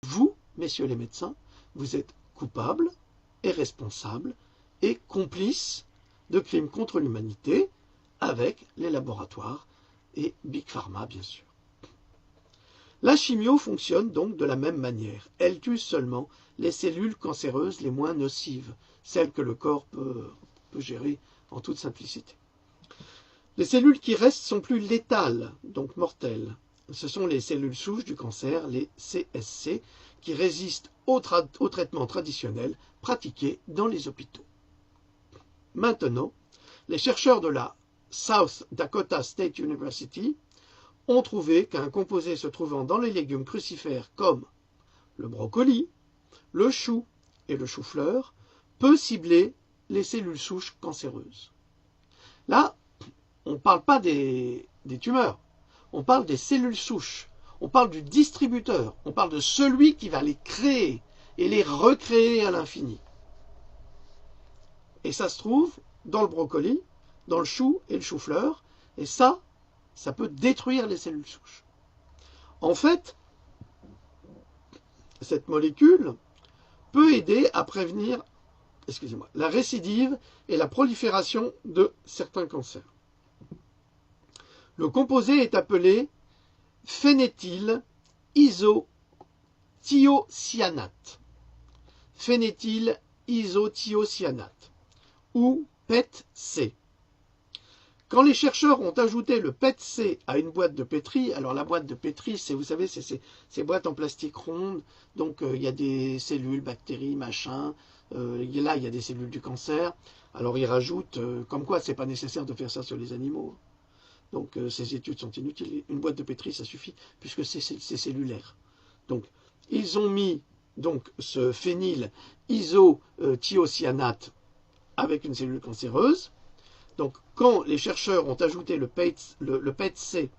vous, messieurs les médecins, vous êtes coupables et responsables et complices de crimes contre l'humanité avec les laboratoires et Big Pharma, bien sûr. La chimio fonctionne donc de la même manière. Elle tue seulement les cellules cancéreuses les moins nocives, celles que le corps peut gérer en toute simplicité. Les cellules qui restent sont plus létales, donc mortelles. Ce sont les cellules souches du cancer, les CSC, qui résistent au traitement traditionnel pratiqué dans les hôpitaux. Maintenant, les chercheurs de la South Dakota State University ont trouvé qu'un composé se trouvant dans les légumes crucifères comme le brocoli, le chou et le chou-fleur peut cibler les cellules souches cancéreuses. Là, on ne parle pas des tumeurs, on parle des cellules souches, on parle du distributeur, on parle de celui qui va les créer et les recréer à l'infini. Et ça se trouve dans le brocoli, dans le chou et le chou-fleur, et ça peut détruire les cellules souches. En fait, cette molécule peut aider à prévenir, la récidive et la prolifération de certains cancers. Le composé est appelé phénéthyl-isothiocyanate. Phénéthyl-isothiocyanate, ou PET-C. Quand les chercheurs ont ajouté le PET-C à une boîte de pétri, alors la boîte de pétri, c'est, vous savez, c'est ces boîtes en plastique ronde, donc il y a des cellules, bactéries, machin, là il y a des cellules du cancer, alors ils rajoutent, comme quoi c'est pas nécessaire de faire ça sur les animaux. Donc ces études sont inutiles, une boîte de pétri ça suffit, puisque c'est cellulaire. Donc ils ont mis donc ce phényl-isothiocyanate avec une cellule cancéreuse. Donc, quand les chercheurs ont ajouté le PET-C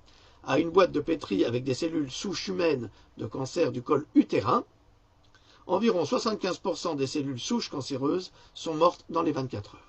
à une boîte de pétri avec des cellules souches humaines de cancer du col utérin, environ 75% des cellules souches cancéreuses sont mortes dans les 24 heures.